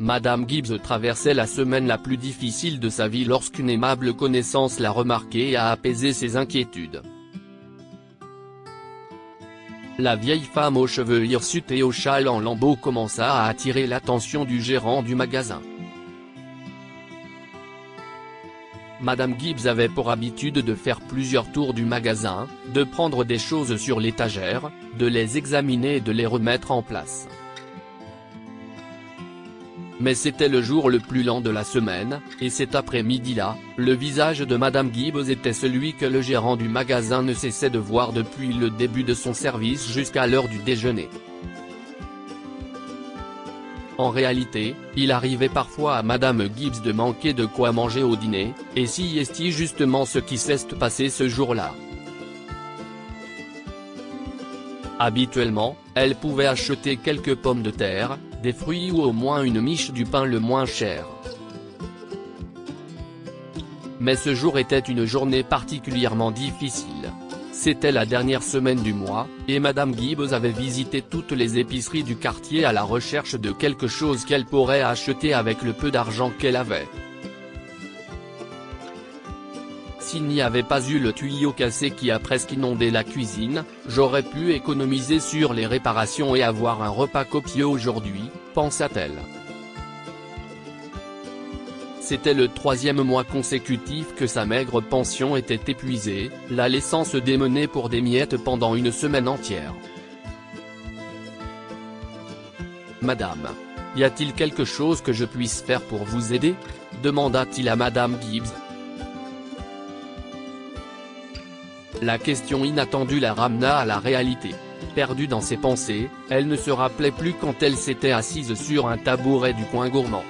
Madame Gibbs traversait la semaine la plus difficile de sa vie lorsqu'une aimable connaissance l'a remarqué et a apaisé ses inquiétudes. La vieille femme aux cheveux hirsutes et au châle en lambeaux commença à attirer l'attention du gérant du magasin. Madame Gibbs avait pour habitude de faire plusieurs tours du magasin, de prendre des choses sur l'étagère, de les examiner et de les remettre en place. Mais c'était le jour le plus lent de la semaine, et cet après-midi-là, le visage de Madame Gibbs était celui que le gérant du magasin ne cessait de voir depuis le début de son service jusqu'à l'heure du déjeuner. En réalité, il arrivait parfois à Madame Gibbs de manquer de quoi manger au dîner, et si est justement ce qui s'est passé ce jour-là. Habituellement, elle pouvait acheter quelques pommes de terre, des fruits ou au moins une miche du pain le moins cher. Mais ce jour était une journée particulièrement difficile. C'était la dernière semaine du mois, et Madame Gibbs avait visité toutes les épiceries du quartier à la recherche de quelque chose qu'elle pourrait acheter avec le peu d'argent qu'elle avait. S'il n'y avait pas eu le tuyau cassé qui a presque inondé la cuisine, j'aurais pu économiser sur les réparations et avoir un repas copieux aujourd'hui, pensa-t-elle. C'était le 3e mois consécutif que sa maigre pension était épuisée, la laissant se démener pour des miettes pendant une semaine entière. « Madame, y a-t-il quelque chose que je puisse faire pour vous aider ?» demanda-t-il à Madame Gibbs. La question inattendue la ramena à la réalité. Perdue dans ses pensées, elle ne se rappelait plus quand elle s'était assise sur un tabouret du coin gourmand.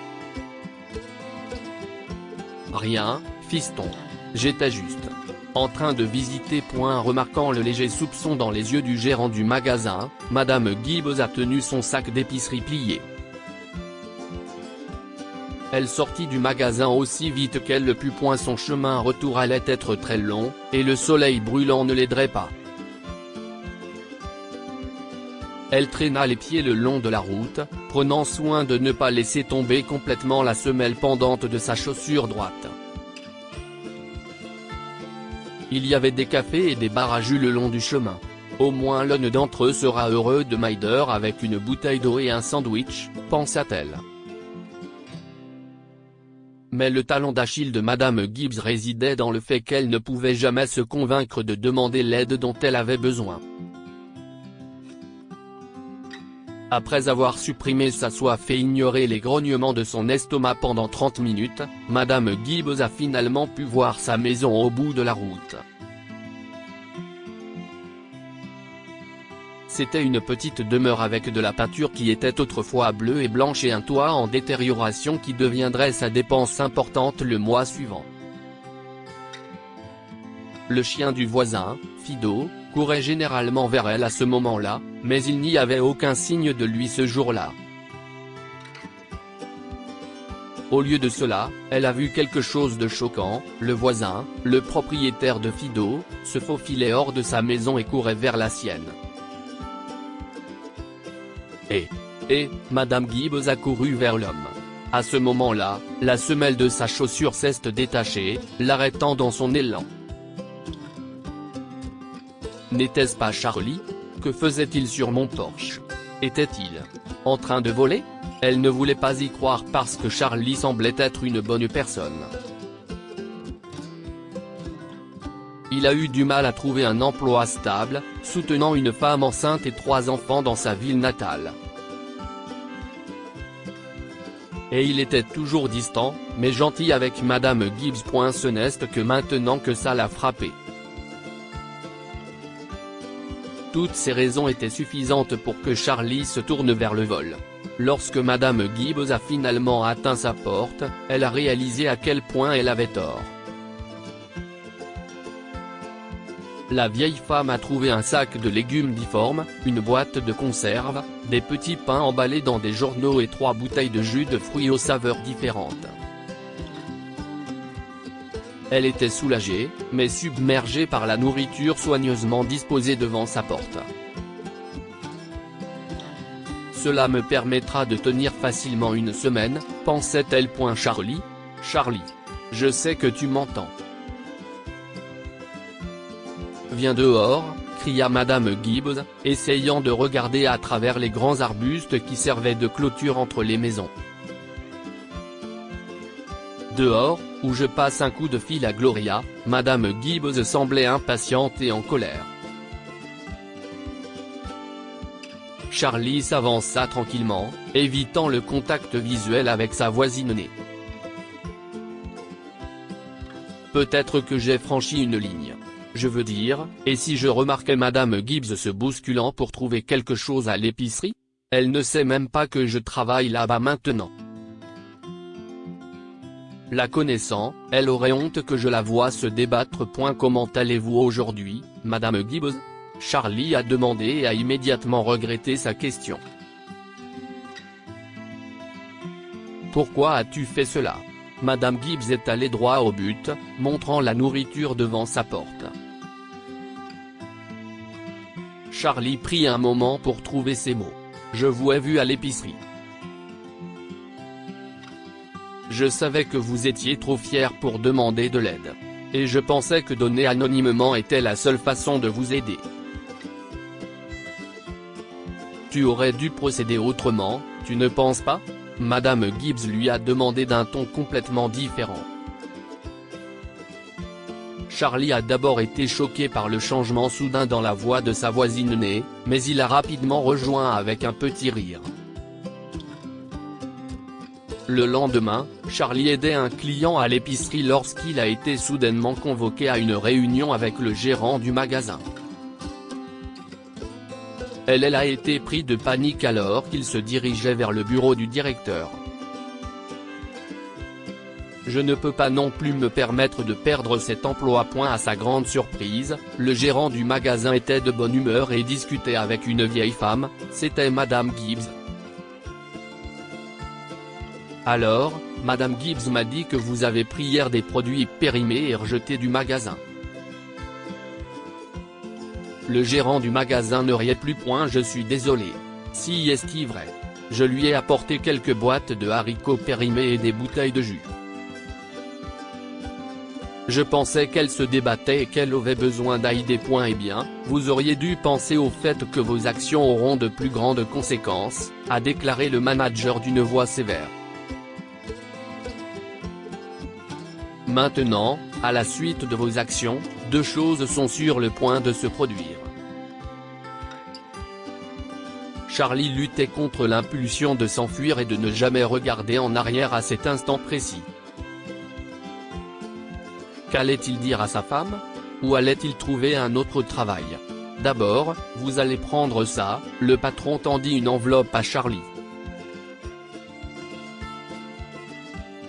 Rien, fiston. J'étais juste en train de visiter. Remarquant le léger soupçon dans les yeux du gérant du magasin, Madame Gibbs a tenu son sac d'épicerie plié. Elle sortit du magasin aussi vite qu'elle le put. Son chemin retour allait être très long, et le soleil brûlant ne l'aiderait pas. Elle traîna les pieds le long de la route, prenant soin de ne pas laisser tomber complètement la semelle pendante de sa chaussure droite. Il y avait des cafés et des bars à jus le long du chemin. Au moins l'un d'entre eux sera heureux de m'aider avec une bouteille d'eau et un sandwich, pensa-t-elle. Mais le talon d'Achille de Madame Gibbs résidait dans le fait qu'elle ne pouvait jamais se convaincre de demander l'aide dont elle avait besoin. Après avoir supprimé sa soif et ignoré les grognements de son estomac pendant 30 minutes, Madame Gibbs a finalement pu voir sa maison au bout de la route. C'était une petite demeure avec de la peinture qui était autrefois bleue et blanche et un toit en détérioration qui deviendrait sa dépense importante le mois suivant. Le chien du voisin, Fido, courait généralement vers elle à ce moment-là, mais il n'y avait aucun signe de lui ce jour-là. Au lieu de cela, elle a vu quelque chose de choquant. Le voisin, le propriétaire de Fido, se faufilait hors de sa maison et courait vers la sienne. Et, Madame Gibbs a couru vers l'homme. À ce moment-là, la semelle de sa chaussure s'est détachée, l'arrêtant dans son élan. N'était-ce pas Charlie? Que faisait-il sur mon porche? Était-il en train de voler? Elle ne voulait pas y croire parce que Charlie semblait être une bonne personne. Il a eu du mal à trouver un emploi stable, soutenant une femme enceinte et 3 enfants dans sa ville natale. Et il était toujours distant, mais gentil avec Madame Gibbs. Ce n'est que maintenant que ça l'a frappé. Toutes ces raisons étaient suffisantes pour que Charlie se tourne vers le vol. Lorsque Madame Gibbs a finalement atteint sa porte, elle a réalisé à quel point elle avait tort. La vieille femme a trouvé un sac de légumes difformes, une boîte de conserve, des petits pains emballés dans des journaux et 3 bouteilles de jus de fruits aux saveurs différentes. Elle était soulagée, mais submergée par la nourriture soigneusement disposée devant sa porte. Cela me permettra de tenir facilement une semaine, pensait-elle. Charlie, je sais que tu m'entends. Viens dehors, cria Madame Gibbs, essayant de regarder à travers les grands arbustes qui servaient de clôture entre les maisons. Dehors, où je passe un coup de fil à Gloria, Madame Gibbs semblait impatiente et en colère. Charlie s'avança tranquillement, évitant le contact visuel avec sa voisine née. Peut-être que j'ai franchi une ligne. Je veux dire, et si je remarquais Madame Gibbs se bousculant pour trouver quelque chose à l'épicerie? Elle ne sait même pas que je travaille là-bas maintenant. La connaissant, elle aurait honte que je la voie se débattre. Comment allez-vous aujourd'hui, Madame Gibbs? Charlie a demandé et a immédiatement regretté sa question. Pourquoi as-tu fait cela? Madame Gibbs est allée droit au but, montrant la nourriture devant sa porte. Charlie prit un moment pour trouver ses mots. Je vous ai vu à l'épicerie. Je savais que vous étiez trop fier pour demander de l'aide. Et je pensais que donner anonymement était la seule façon de vous aider. Tu aurais dû procéder autrement, tu ne penses pas? Madame Gibbs lui a demandé d'un ton complètement différent. Charlie a d'abord été choqué par le changement soudain dans la voix de sa voisine née, mais il a rapidement rejoint avec un petit rire. Le lendemain, Charlie aidait un client à l'épicerie lorsqu'il a été soudainement convoqué à une réunion avec le gérant du magasin. Elle a été pris de panique alors qu'il se dirigeait vers le bureau du directeur. Je ne peux pas non plus me permettre de perdre cet emploi. À sa grande surprise, le gérant du magasin était de bonne humeur et discutait avec une vieille femme, c'était Madame Gibbs. Alors, Madame Gibbs m'a dit que vous avez pris hier des produits périmés et rejetés du magasin. Le gérant du magasin ne riait plus. Je suis désolé. Si est-ce vrai. Je lui ai apporté quelques boîtes de haricots périmés et des bouteilles de jus. Je pensais qu'elle se débattait et qu'elle avait besoin d'aide. Eh bien, vous auriez dû penser au fait que vos actions auront de plus grandes conséquences, a déclaré le manager d'une voix sévère. Maintenant, à la suite de vos actions, deux choses sont sur le point de se produire. Charlie luttait contre l'impulsion de s'enfuir et de ne jamais regarder en arrière à cet instant précis. Qu'allait-il dire à sa femme? Ou allait-il trouver un autre travail? D'abord, vous allez prendre ça, le patron tendit une enveloppe à Charlie.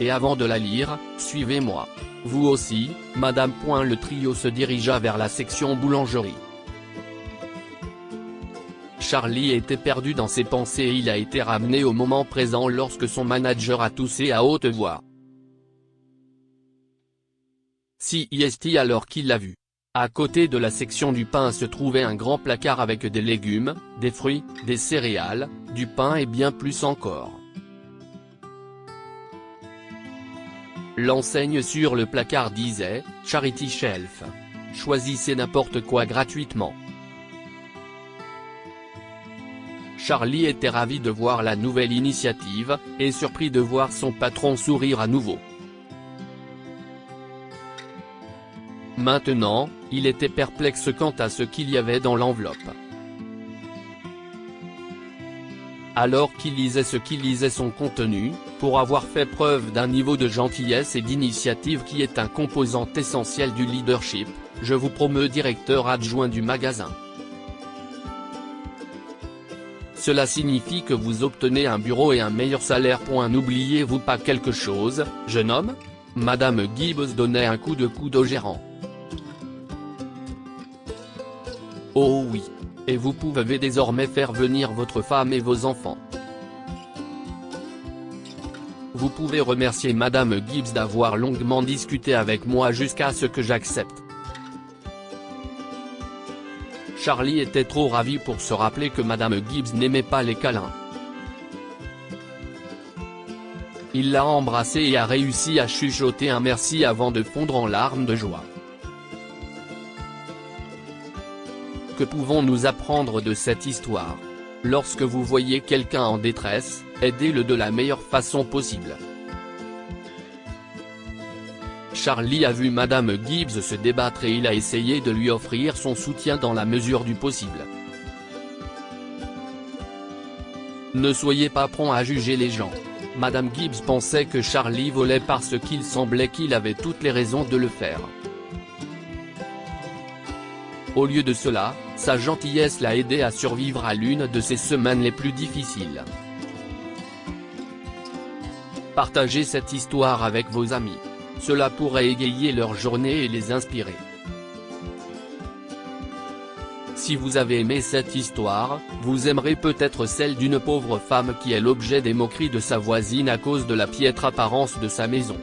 Et avant de la lire, suivez-moi. Vous aussi, madame. Le trio se dirigea vers la section boulangerie. Charlie était perdu dans ses pensées et il a été ramené au moment présent lorsque son manager a toussé à haute voix. Si est alors qu'il l'a vu. À côté de la section du pain se trouvait un grand placard avec des légumes, des fruits, des céréales, du pain et bien plus encore. L'enseigne sur le placard disait « Charity Shelf ». Choisissez n'importe quoi gratuitement. Charlie était ravi de voir la nouvelle initiative, et surpris de voir son patron sourire à nouveau. Maintenant, il était perplexe quant à ce qu'il y avait dans l'enveloppe. Alors qu'il lisait son contenu, pour avoir fait preuve d'un niveau de gentillesse et d'initiative qui est un composant essentiel du leadership, je vous promeux directeur adjoint du magasin. Cela signifie que vous obtenez un bureau et un meilleur salaire. N'oubliez-vous pas quelque chose, jeune homme? Madame Gibbs donnait un coup de coude au gérant. Oh oui. Et vous pouvez désormais faire venir votre femme et vos enfants. Vous pouvez remercier Madame Gibbs d'avoir longuement discuté avec moi jusqu'à ce que j'accepte. Charlie était trop ravi pour se rappeler que Madame Gibbs n'aimait pas les câlins. il l'a embrassée et a réussi à chuchoter un merci avant de fondre en larmes de joie. Que pouvons-nous apprendre de cette histoire? Lorsque vous voyez quelqu'un en détresse, aidez-le de la meilleure façon possible. Charlie a vu Madame Gibbs se débattre et il a essayé de lui offrir son soutien dans la mesure du possible. Ne soyez pas prompt à juger les gens. Madame Gibbs pensait que Charlie volait parce qu'il semblait qu'il avait toutes les raisons de le faire. Au lieu de cela, sa gentillesse l'a aidé à survivre à l'une de ses semaines les plus difficiles. Partagez cette histoire avec vos amis. Cela pourrait égayer leur journée et les inspirer. Si vous avez aimé cette histoire, vous aimerez peut-être celle d'une pauvre femme qui est l'objet des moqueries de sa voisine à cause de la piètre apparence de sa maison.